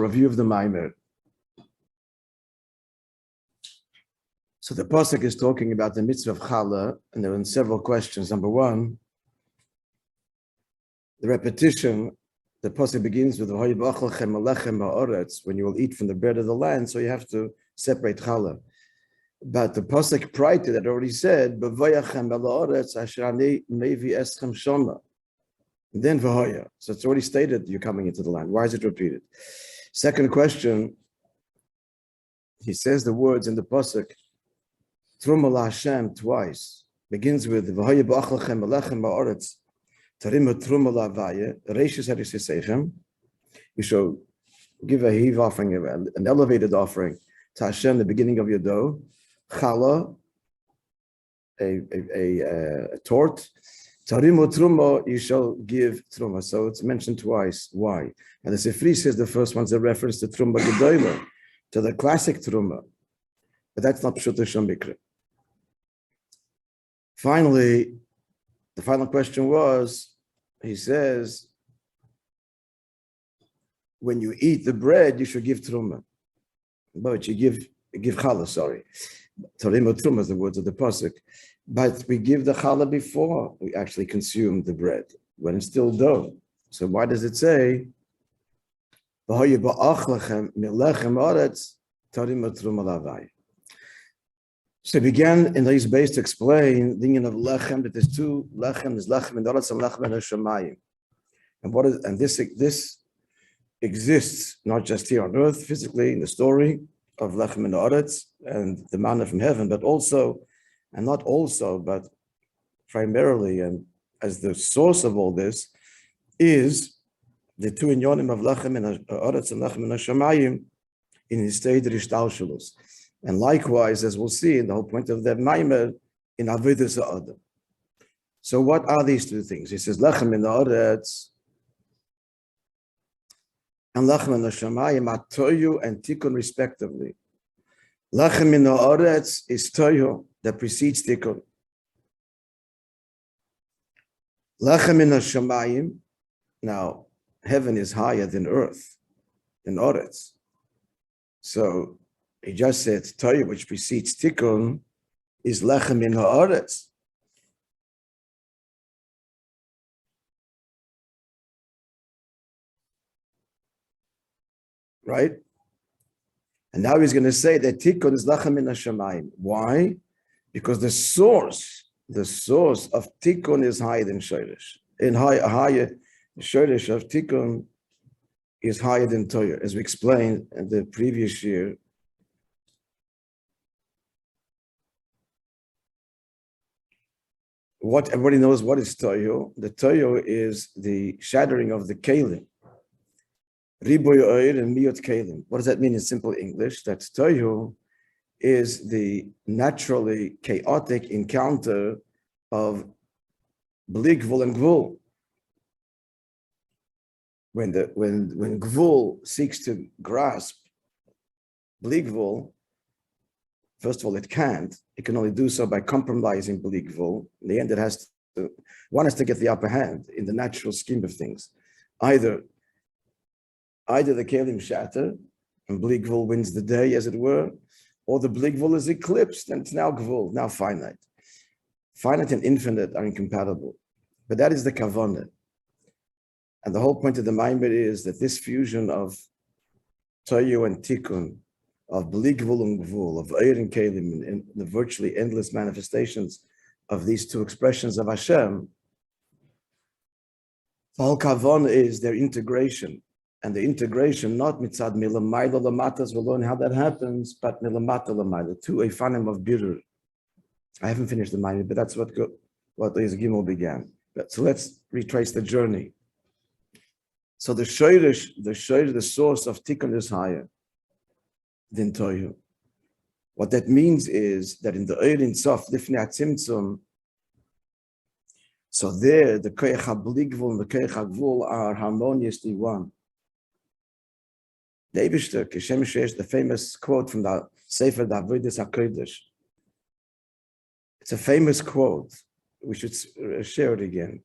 a review of the Maimer. So the pasuk is talking about the mitzvah of challah, and there are several questions. Number one, the repetition. The pasuk begins with Vehoyo באכלכם מלאכם בארץ, when you will eat from the bread of the land, so you have to separate challah. But the pasuk prior to that already said, "B'vayachem b'la'aretz asher ani mevi eschem shama." Then Vehoyo. So it's already stated you're coming into the land. Why is it repeated? Second question, he says the words in the pasuk, Truma Hashem twice. Begins with Vehoyo באכלכם מלאכם בארץ. Tarim truma la'avaya. Reishis harisisechem. You shall give a heave offering, an elevated offering to Hashem, the beginning of your dough. Challah, a tort. Tarim truma, you shall give truma. So it's mentioned twice. Why? And the Sifri says the first one's a reference to truma gedolah, to the classic truma, but that's not pshuta shom bikra. Finally, the final question was, he says, when you eat the bread, you should give truma. But you give challah, sorry. Tarim truma is the words of the pasuk. But we give the challah before we actually consume the bread, when it's still dough. So why does it say, Vehoyo באכלכם מלאכם בארץ, tarim truma la'avaya? So he began in these base to explain the union of lechem, that there's two lechem, there's lechem in the Oretz and lechem in the Shemayim. And this exists not just here on earth, physically, in the story of lechem in the Oretz and the manna from heaven, but also, and not also, but primarily, and as the source of all this, is the two inyonim of lechem in the Oretz and lechem in the Shemayim in his state of ishtalshelus. And likewise, as we'll see, the whole point of the Maimer in Avodas Ha'adam. So what are these two things? He says, Lechem in the Oretz and Lechem in the Shemayim are Toyu and Tikkun respectively. Lechem in the Oretz is Toyu that precedes Tikkun. Lechem in the Shemayim, now heaven is higher than earth, than Oretz. So he just said, Toyu, which precedes Tikkun, is lechem in ha'aretz. Right? And now he's going to say that Tikkun is lechem in hashamayim. Why? Because the source of Tikkun is higher than Shoresh. In higher, the Shoresh of Tikkun is higher than Toyu, as we explained in the previous year. What everybody knows what is Toyu. The Toyu is the shattering of the Kalim. Riboy Oir and Miyot Kalim. What does that mean in simple English? That Toyu is the naturally chaotic encounter of Bli Gvul and Gvul. When Gvul seeks to grasp Bli Gvul, first of all, it can't. It can only do so by compromising Bli Gvul. In the end, one has to get the upper hand in the natural scheme of things. Either the Kalim shatter and Bli Gvul wins the day, as it were, or the Bli Gvul is eclipsed and it's now Gvul, now finite. Finite and infinite are incompatible. But that is the cavanaugh. And the whole point of the Maimer is that this fusion of Toyu and Tikkun, of Bli Gvul and Gvul, of Eir and Kalim, and the virtually endless manifestations of these two expressions of Hashem, the whole cavanaugh is their integration. And the integration, not mitzad milamayla lamatas, we'll learn how that happens, but milamata lamayla, two efanim of birur. I haven't finished the Maimer, but that's what Iz Gimel began. So let's retrace the journey. So the source of Tikkun is higher than Toyu. What that means is that in the Ein Sof, Lifnei HaTzimtzum, so there the Koyach HaBli Gvul and the Koyach HaGvul are harmoniously one. The Eibishter, Kishem Shesh, the famous quote from the Sefer Avodas HaKodesh. It's a famous quote. We should share it again.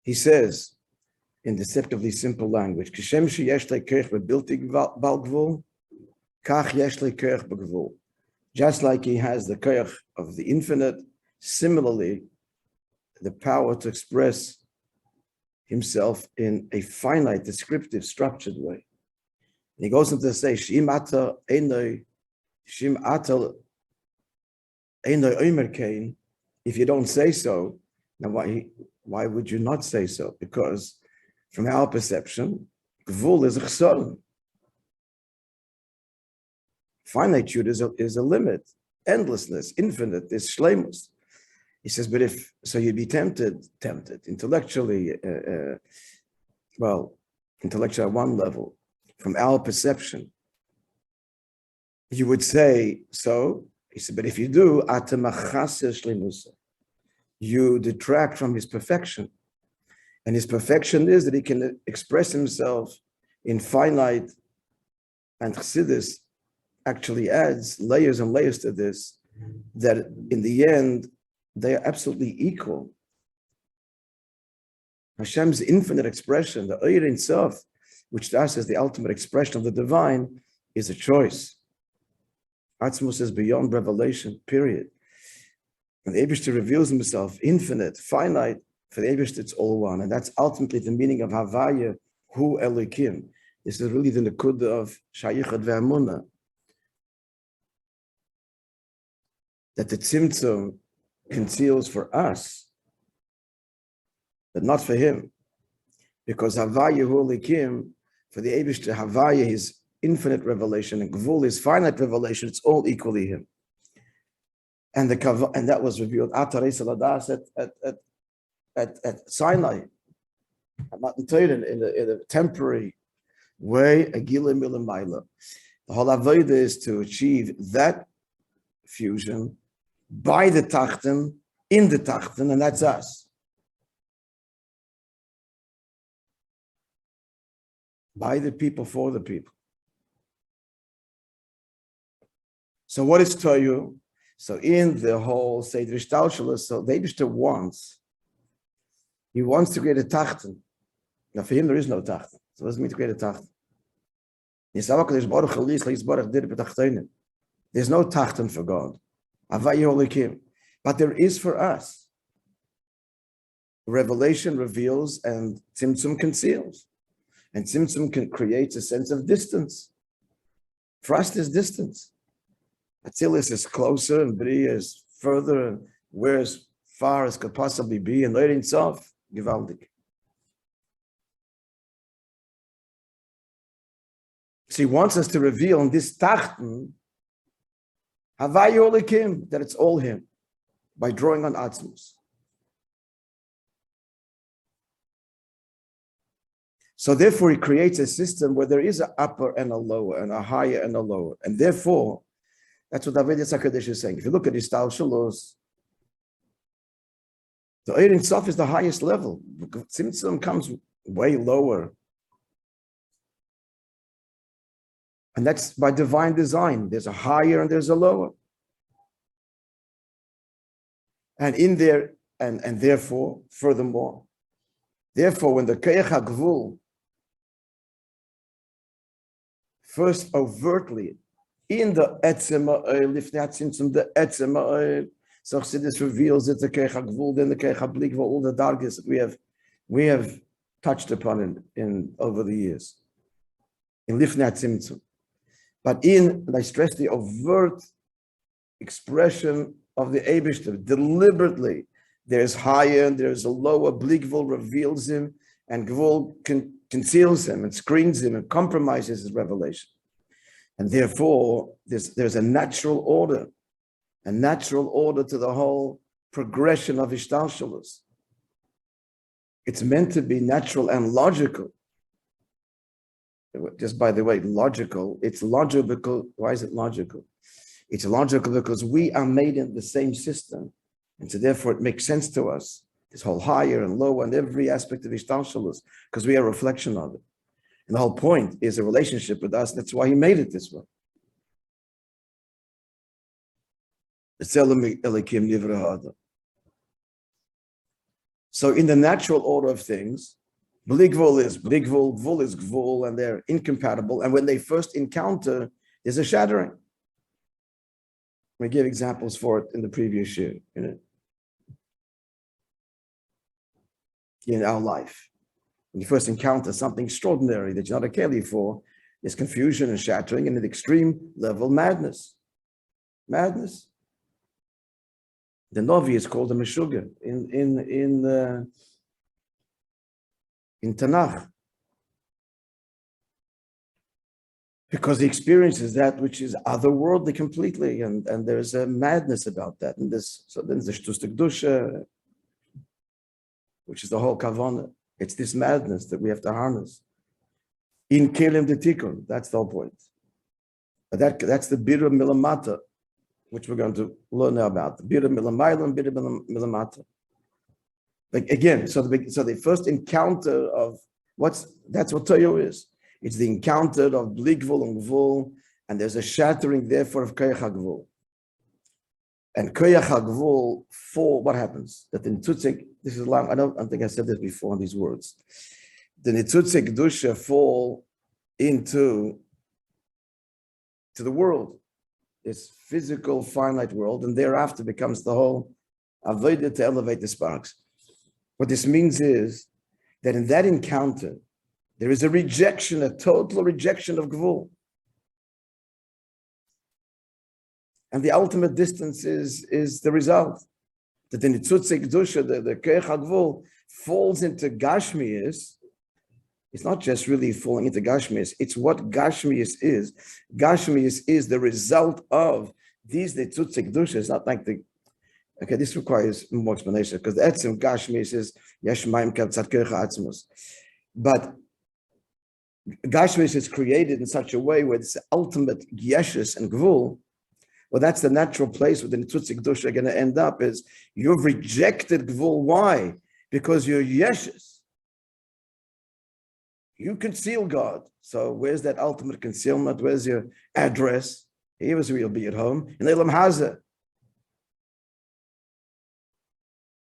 He says, in deceptively simple language. Kishem sheyesh le'kerech bebilti bal gvul, kach yesh le'kerech begvul. Just like he has the kerech of the infinite, similarly, the power to express himself in a finite, descriptive, structured way. And he goes on to say, Shim ata einoi omer kein. If you don't say so, now why would you not say so? Because from our perception, gvul is a chsaron. Finitude is a limit, endlessness, infinite, is shleimus. He says, but if, so you'd be tempted, intellectually, intellectually at one level, from our perception, you would say, so, he said, but if you do, you detract from his perfection. And his perfection is that he can express himself in finite, and Chassidus actually adds layers and layers to this, that in the end, they are absolutely equal. Hashem's infinite expression, the Ein Sof, which to us is the ultimate expression of the divine, is a choice. Atzmus is beyond revelation, period. And the Eibishter reveals himself infinite, finite. For the Eibishter, it's all one. And that's ultimately the meaning of Havaya, Hu Elokim. This is really the Nekuda of Shayichad Ve'amunah. That the Tzimtzum conceals for us, but not for him. Because Havaya Hu Elokim, for the Eibishter, Havaya, his infinite revelation, and Gvul, his finite revelation, it's all equally him. And that was revealed at Sinai, at Matan Torah, in a temporary way, a Gila Milamayla. The whole avodah is to achieve that fusion by the Tachten, in the Tachten, and that's us. By the people, for the people. So what is Toyu? So in the whole Seder Shtalshalos, so the Eibishter wants to create a Tachten. Now for him there is no Tachten. So what does it mean to create a Tachten? There's no Tachten for God. But there is for us. Revelation reveals and Tzimtzum conceals. And Tzimtzum creates a sense of distance. For us there's distance. Atzilus is closer and Bria is further, and we're as far as could possibly be, and Ein Sof, Givaldik. So he wants us to reveal in this Tachten, Havayu Elikim, that it's all him, by drawing on Atzmus. So therefore he creates a system where there is an upper and a lower, and a higher and a lower, and therefore, that's what David Yisakadesh is saying. If you look at Istal Shalos, the Ein Sof is the highest level. Tzimtzum comes way lower. And that's by divine design. There's a higher and there's a lower. And in there, and therefore, furthermore, when the Keich HaGvul first overtly in the Etzema Oil, if that's in the Etzema Oil, so Chassidus reveals that the Keich HaGvul, then the Keich HaBlik, all the dargis that we have touched upon in over the years. In Lifnei Tzimtzum. But and I stress the overt expression of the Eibishter, deliberately, there's higher and there's a lower, Blikvul reveals him, and Gvul conceals him and screens him and compromises his revelation. And therefore, there's a natural order to the whole progression of Ishtalshalos. It's meant to be natural and logical. Just by the way, logical, it's logical. Why is it logical? It's logical because we are made in the same system. And so therefore it makes sense to us, this whole higher and lower and every aspect of Ishtalshalos, because we are a reflection of it. And the whole point is a relationship with us. That's why he made it this way. So in the natural order of things, Bligvul is bligvul, gvul is gvul, and they're incompatible. And when they first encounter, there's a shattering. We give examples for it in the previous year, in our life. When you first encounter something extraordinary that you're not a keli for, there's confusion and shattering, and at the extreme level, madness. Madness. The Novi is called a Meshuggah in Tanakh, because he experiences that which is otherworldly completely, and there's a madness about that. And so then there's the Source of Tikkun, which is the whole cavanaugh. It's this madness that we have to harness. In kelim de tikkun, that's the whole point. But that's the bira milamata, which we're going to learn now about. The bira milamayla and bira milamata. Like again, so the first encounter of that's what Toyo is. It's the encounter of bligvul and gvul, and there's a shattering therefore of koyach hagvul. And koyach hagvul, for what happens? That in ''tschk, this is long. I don't think I said this before in these words. The ''tschk dusha fall into the world, this physical finite world, and thereafter becomes the whole avodah to elevate the sparks. What this means is that in that encounter, there is a rejection, a total rejection of gvul. And the ultimate distance is the result. That in the ''tschk dusha, the koyach hagvul falls into gashmius. It's not just really falling into gashmius, it's what gashmius is. Gashmius is the result of these the ''tschk dusha. It's not like okay, this requires more explanation, because the etzim gashmius is yesh mayim kavtzat koyach atzmos. But gashmius is created in such a way where it's ultimate yeshus and gvul. Well, that's the natural place where the ''tschk dusha are going to end up, is you've rejected gvul. Why? Because you're yeshus. You conceal God. So where's that ultimate concealment? Where's your address? Here's where you'll be at home. In Elam Haza.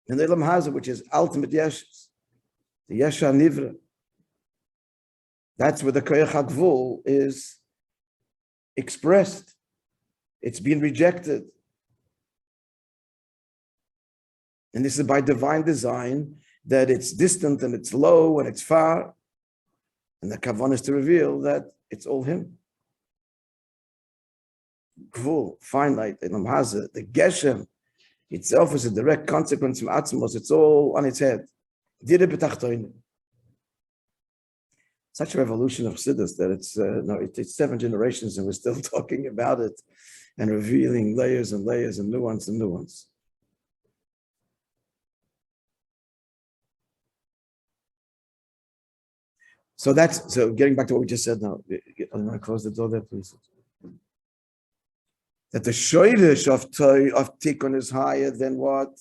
In Elam Haza, which is ultimate yeshus. The Yesha Nivra. That's where the koyach hagvul is expressed. It's been rejected. And this is by divine design, that it's distant and it's low and it's far. And the cavanaugh is to reveal that it's all him. Gvul, finite, Elam Haza, the Geshem itself is a direct consequence from Atzmos. It's all on its head. Such a revolution of Chassidus that it's 7 generations and we're still talking about it and revealing layers and layers and nuance and nuance. So getting back to what we just said now. I'm going to close the door there, please. That the shoyrish of tikkun is higher than what?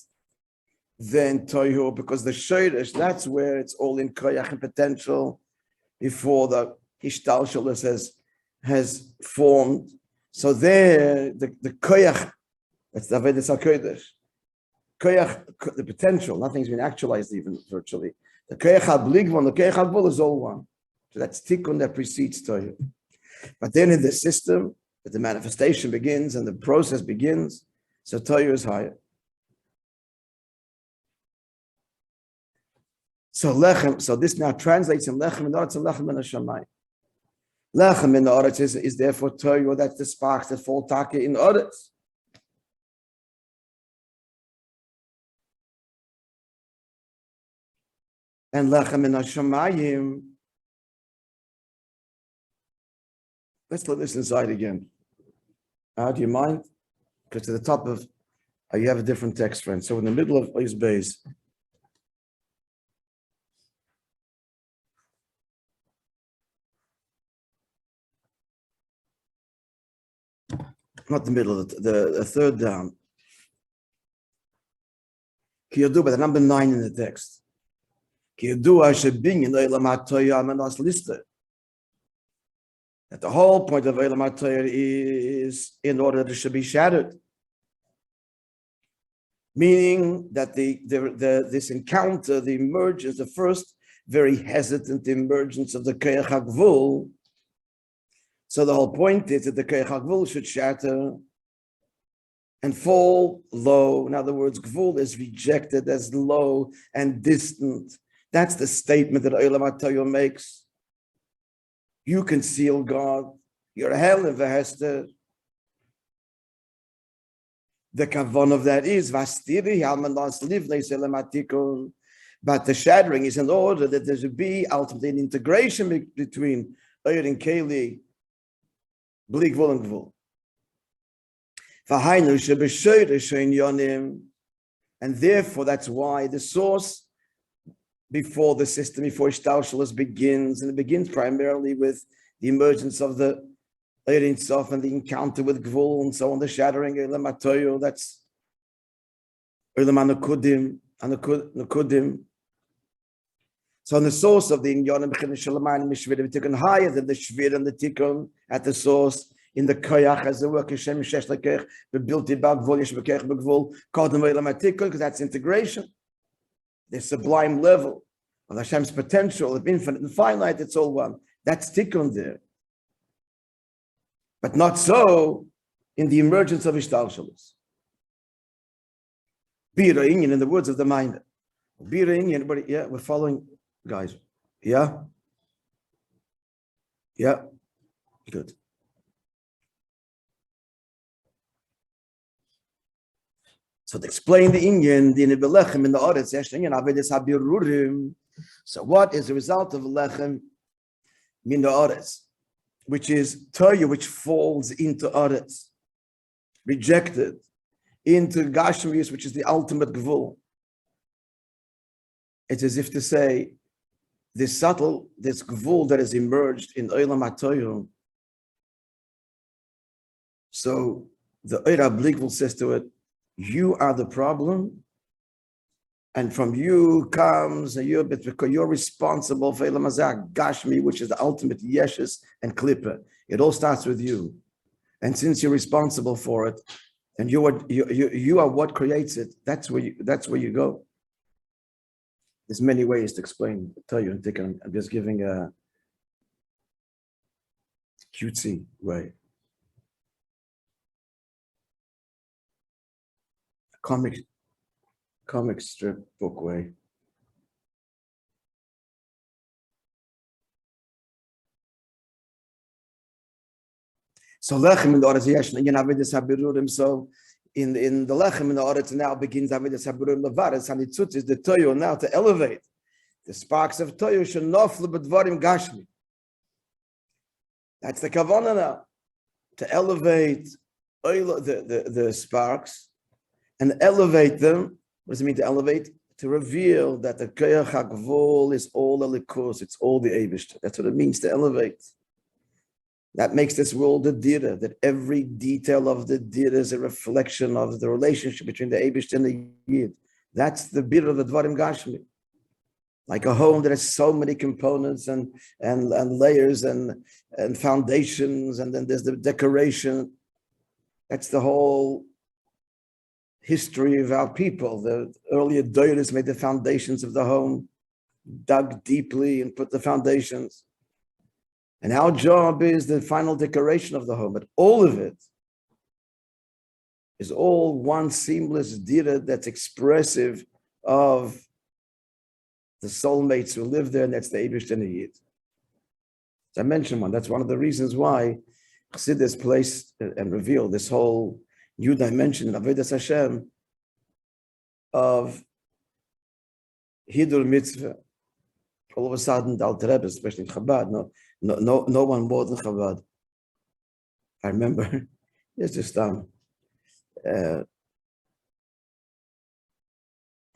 Than toihu, because the shoyrish, that's where it's all in koyach and potential before the hishtalshalis has formed. So there, the koyach, that's the avodas hakodesh. Koyach, the potential, nothing's been actualized even virtually. The koyach ha-bligvul, the koyach ha-gvul is all one. So that's tikkun that precedes toihu. But then in the system, that the manifestation begins and the process begins, so toihu is higher. So lechem, so this now translates in lechem in oretz and lechem in hashamayim. Lechem in oretz is therefore toihu, that's the sparks that fall taka in oretz. And lechem in hashamayim, let's put this inside again. Do you mind? Because to the top of, you have a different text, friend. So in the middle of his base, not the middle, the third down. Kiyadu, but the number 9 in the text. Kiyadu Ashabin in the Elam HaTorah Amanas listed. That the whole point of Elam HaTorah is in order that it should be shattered. Meaning that this encounter, the emergence, the first very hesitant emergence of the koach hagvul. So the whole point is that the koach hagvul should shatter and fall low. In other words, gvul is rejected as low and distant. That's the statement that Olam HaTorah makes. You conceal God. You're hell in Vehester. The cavanaugh of that is vastiri halmanas livnei selam ha'tikkun. But the shattering is in order that there should be ultimately an integration between Oyer and Keli, bli gvul and gvul. And therefore, that's why the source before the system, before Shtalshalos begins, and it begins primarily with the emergence of the Ein Sof and the encounter with Gvul and so on, the shattering, Olam HaTorah, that's Olam HaNekudim. So on the source of the Inyan and Shalamayim Mishvir, Tikkun higher than the Shvir and the Tikkun at the source, in the koyach as the work Hashem shesh lekech, the built about gvul yesh bekech begvul, called the Olam HaTikkun, because that's integration. The sublime level of Hashem's potential, of infinite and finite, it's all one. That's tikkun there. But not so in the emergence of Ishtalshalos. Bira Inyan, in the words of the mind. Bira Inyan, everybody, yeah, we're following, guys. Yeah? Yeah? Good. So to explain the Inyan, the Belechem in the Oretz, so what is the result of Lechem in the Oretz, which is Torah, which falls into Oretz, rejected, into Gashmius, which is the ultimate Gvul. It's as if to say, this Gvul that has emerged in Olam HaTorah. So the Eira Bligvul says to it, you are the problem, and from you comes because you're responsible for Elam Hazak, Gashmi, which is the ultimate Yeshus and Klippa. It all starts with you, and since you're responsible for it, and you are what creates it. That's where you go. There's many ways to explain. Tell you, I'm just giving a cutesy way. Comic strip book way. So lechem in the Oretz yesh and avidus habirurim. So in the lechem in the Oretz now begins avidus habirurim levaris and it is the toyo now to elevate the sparks of toyo shenoflu b'dvarim gashmi. That's the cavanaugh now, to elevate the sparks. And elevate them. What does it mean to elevate? To reveal that the koach hagvul is all the likus, it's all the Eibishter. That's what it means to elevate. That makes this world a dira, that every detail of the dira is a reflection of the relationship between the Eibishter and the Yid. That's the bira of the Dvarim Gashmi. Like a home that has so many components and layers and foundations, and then there's the decoration. That's the whole history of our people. The earlier Doyers made the foundations of the home, dug deeply and put the foundations. And our job is the final decoration of the home, but all of it is all one seamless dira that's expressive of the soulmates who live there, and that's the Eibush and the Yid. So I mentioned one. That's one of the reasons why Chassidus placed and revealed this whole new dimension in Avodas Hashem of Hidur Mitzvah. All of a sudden, the Alter Rebbe, especially in Chabad, no one more than Chabad. I remember, it's just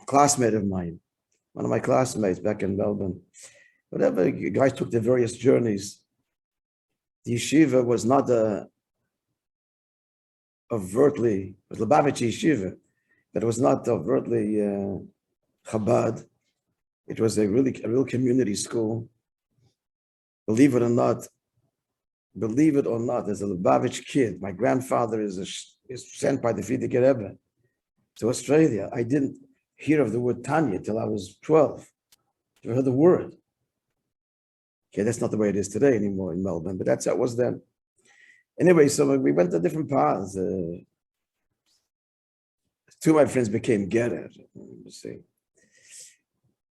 classmate of mine, one of my classmates back in Melbourne. Whatever, you guys took the various journeys. The yeshiva was not overtly, it was Lubavitch yeshiva, but it was not overtly Chabad. It was a real community school. Believe it or not, as a Lubavitch kid, my grandfather is sent by the Frierdiker Rebbe to Australia. I didn't hear of the word Tanya till I was 12. I heard the word. Okay, that's not the way it is today anymore in Melbourne, but that's how it was then. Anyway, so we went to different paths. Two of my friends became Gerer.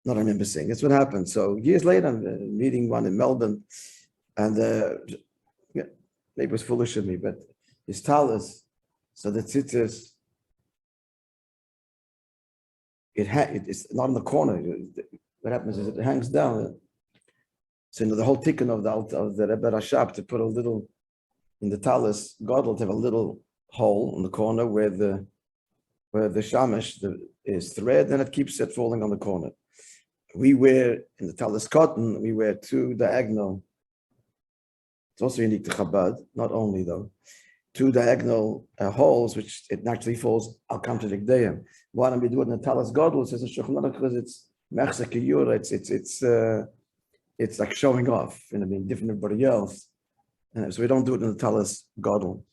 Not I remember saying. That's what happened. So years later, I'm meeting one in Melbourne, and yeah, maybe it was foolish of me, but his talus, so the tzitzis, it's not in the corner. What happens is it hangs down. So the whole tikkun of the Rebbe Rashab to put a little in the talus godel to have a little hole in the corner where the shamash is thread, and it keeps it falling on the corner. We wear in the talus cotton, we wear two diagonal. It's also unique to Chabad, not only though, two diagonal holes, which it naturally falls al kamtadikdeyim. Why don't we do it in the talus godel? Says because it's mechzekiyura, it's like showing off, being different than everybody else. So we don't do it in the talus godel.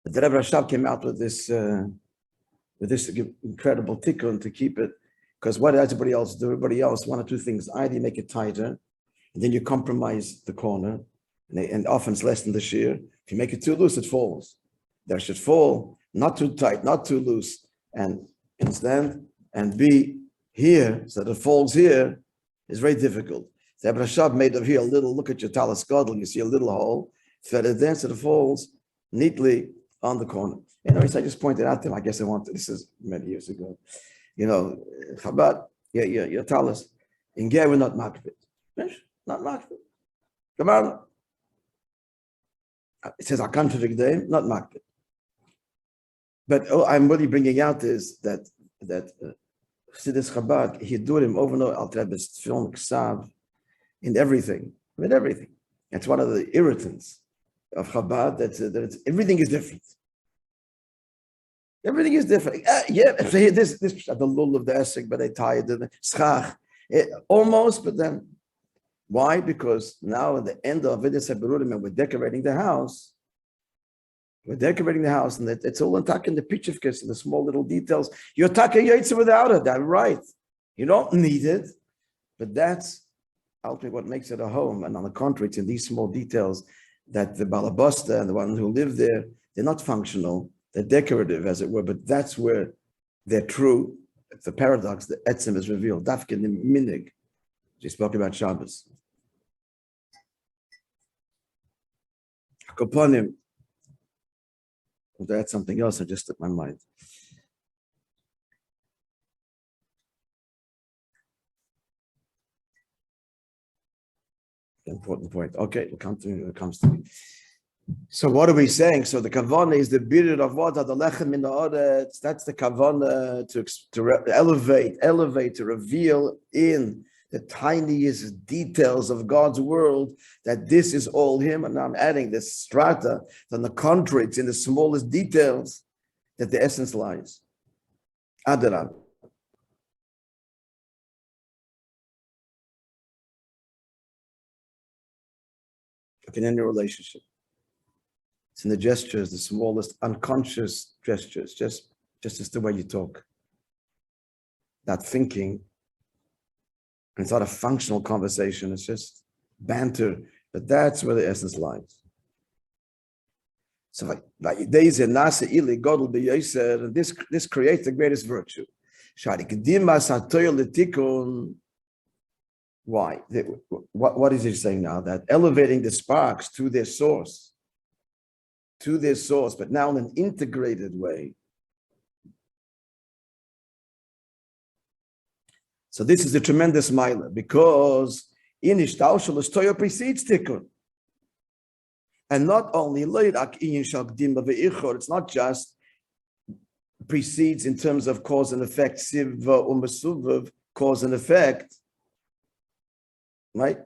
But the Rebbe Rashab came out with this incredible tikkun to keep it, because what does everybody else do? Everybody else, one or two things. Either you make it tighter, and then you compromise the corner, and often it's less than the shear. If you make it too loose, it falls. There should fall, not too tight, not too loose, and stand and be here, so that it falls here, is very difficult. The Rebbe Rashab made of here a little, look at your talus godel, you see a little hole, thread it there so it falls neatly on the corner. Anyways, I just pointed out to him, I guess this is many years ago. Chabad, your talus, in Ger, we're not makbid. Not makbid. Cavanaugh. It says, I contradict them, not makbid. But I'm really bringing out is that Chassidus Chabad, he do him over and over, Al Rebbe's film, Ksav, in everything, with everything. That's one of the irritants of Chabad, that everything is different. Everything is different. This the lull of the h'tשכ, but they tie it to the schach. Almost, but then, why? Because now at the end of Vidus HaBerurim, and we're decorating the house. And it's all attack in the pitchivkes and the small little details. You attack a yaitza without it, that's right. You don't need it, but that's ultimately what makes it a home. And on the contrary, it's in these small details that the balabasta and the ones who live there, they're not functional. They're decorative, as it were, but that's where they're true. It's the paradox, the etzem is revealed. Dafkin the minig. She spoke about Shabbos. Koponim. That's something else that just took my mind. Important point. Okay, it comes to me. So what are we saying? So the cavanaugh is the period of what? The lechem in the oretz. That's the cavanaugh to elevate, to reveal in the tiniest details of God's world that this is all Him. And now I'm adding this strata. On the contrary, it's in the smallest details that the essence lies. Adarab. In any relationship. It's in the gestures, the smallest unconscious gestures, just as the way you talk. Not thinking. And it's not a functional conversation, it's just banter, but that's where the essence lies. So and this creates the greatest virtue. Why? What is he saying now? That elevating the sparks to their source, but now in an integrated way. So this is a tremendous milah, because inish taushalos toyo precedes tikkun. And not only it's not just precedes in terms of cause and effect, siva u'mesuvav, cause and effect, right?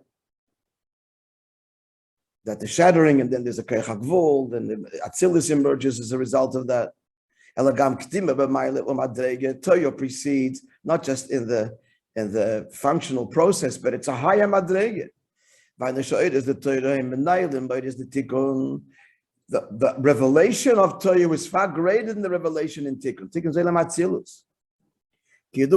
That the shattering, and then there's a keich hagvul, then the atzilus emerges as a result of that. Elagam k'tima b'maylet u'madrege, toyo precedes not just in the functional process, but it's a higher madrege. By the Shoed is the Torah and Menailim, but it is the Tikkun. The revelation of Torah is far greater than the revelation in Tikkun. Tikkun Zelam Atzilus. In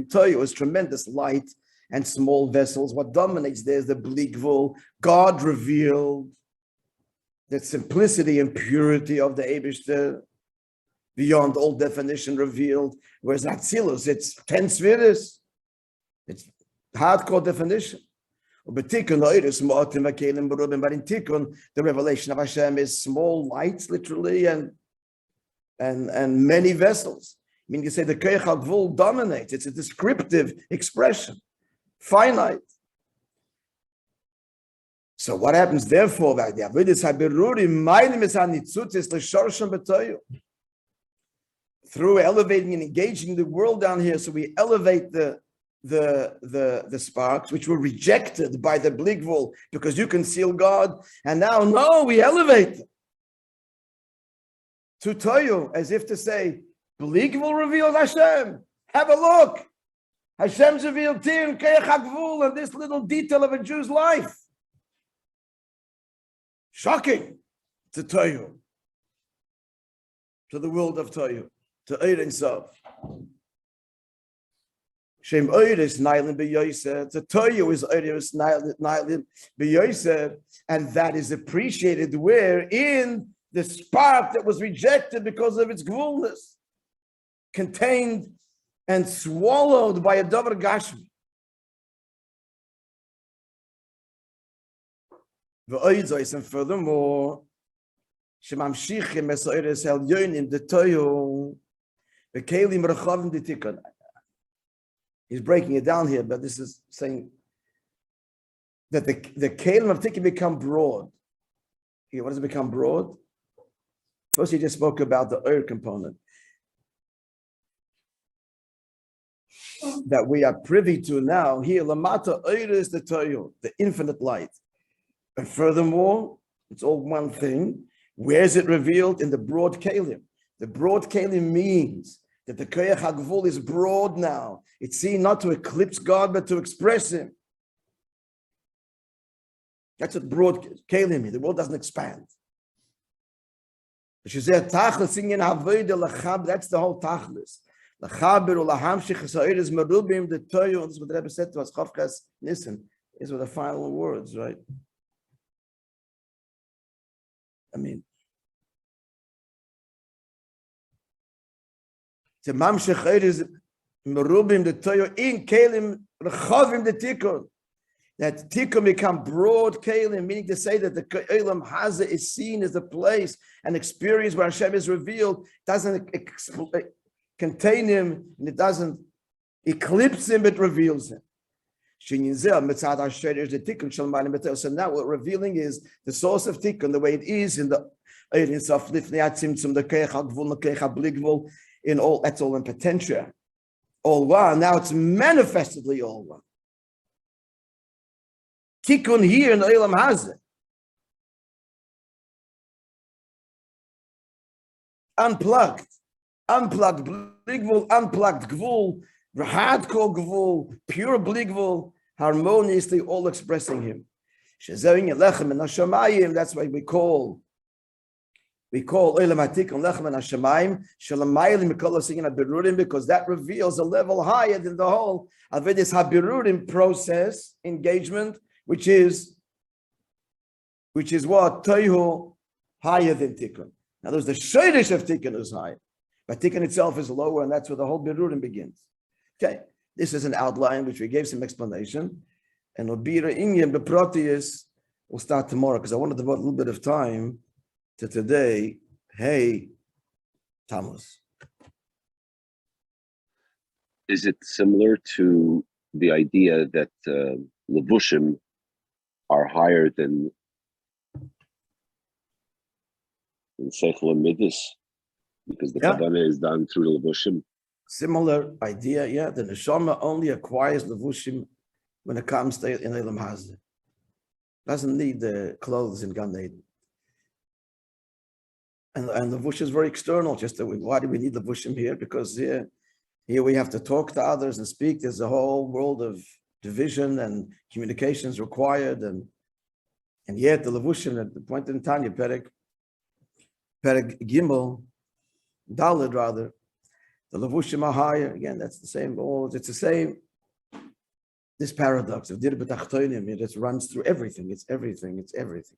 Torah is tremendous light and small vessels. What dominates there is the bligvul. God revealed the simplicity and purity of the Eibishter, beyond all definition revealed. Whereas Atzilus, it's 10 spheres. It's hardcore definition. But in Tikkun, the revelation of Hashem is small lights, literally, and many vessels. I mean, you say the Keich HaGvul dominates. It's a descriptive expression, finite. So what happens therefore? Through elevating and engaging the world down here, so we elevate the sparks, which were rejected by the bligvul because you conceal God, and now no, we elevate them to Toyu, as if to say, bligvul reveals Hashem. Have a look. Hashem's revealed here in Keich HaGvul, and this little detail of a Jew's life. Shocking to Toyu, to the world of Toyu, to Eir Ein Sof. Shem Oiris Nailim B'Yosef. The Toyu is Oiris Nailim B'Yosef, and that is appreciated where in the spark that was rejected because of its gvulness, contained and swallowed by a davar gashmi. And furthermore, Shemamshichim es Oiris El Yonim the Toyu V'Kelim Rechavim the Tikkun. He's breaking it down here, but this is saying that the kelim of Tikkun become broad. Here, what does it become broad? First, he just spoke about the Ur component that we are privy to now. Here, Lamata Ur is the Toyu, the infinite light. And furthermore, it's all one thing. Where is it revealed? In the broad kelim. The broad kelim means that the Keich HaGvul is broad now. It's seen not to eclipse God, but to express Him. That's what broad kelim means. The world doesn't expand. That's the whole tachlis. The Toyu, this is what the Rebbe said to us, Chavkas Nissen, these were the final words, right? I mean, the mamshech is merubim the Toyu in kelim rechavim the Tikkun. That Tikkun become broad kelim, meaning to say that the Olam Hazeh is seen as a place, an experience where Hashem is revealed, doesn't contain Him, and it doesn't eclipse Him, but reveals Him. So now what we're revealing is the source of Tikkun, the way it is in the Keich HaGvul, the Keich HaBligvul, in all, that's all in potentia. All one, now it's manifestedly all one. Tikkun here in the Olam Hazeh. Unplugged bligvul, unplugged gvul, hardcore gvul, pure bligvul, harmoniously all expressing Him. That's why we call Olam HaTikkun Lechem and Hashemayim Shalamaylim Mikol Singin HaBirurim, because that reveals a level higher than the whole Avedis HaBirurim process engagement, which is what Tohu higher than Tikkun. Now there's the Shadish of Tikkun is higher, but Tikkun itself is lower, and that's where the whole Birurim begins. Okay, this is an outline which we gave some explanation, and Obira Inyan Beprotius will start tomorrow because I want to devote a little bit of time to today. Hey, Tamos. Is it similar to the idea that levushim are higher than seichel and midas, because the cavanaugh is done through the levushim? Similar idea, yeah. The neshama only acquires levushim when it comes to in Olam Hazeh. Doesn't need the clothes in Gan Eden. And levush is very external. Just why do we need levushim here? Because here we have to talk to others and speak. There's a whole world of division and communications required, and yet the levushim at the point in Tanya Perek Gimel Daled rather, the levushim are higher. Again, that's the same. It's the same. this paradox of dir b'tachtonim, it just runs through everything. It's everything. It's everything.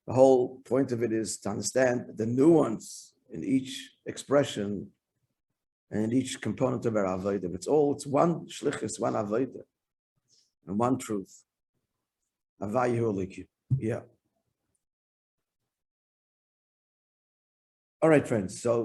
The whole point of it is to understand the nuance in each expression and in each component of our avodah. It's one shlichus, one avodah, and one truth. Havayu Elikim. Yeah. All right, friends. So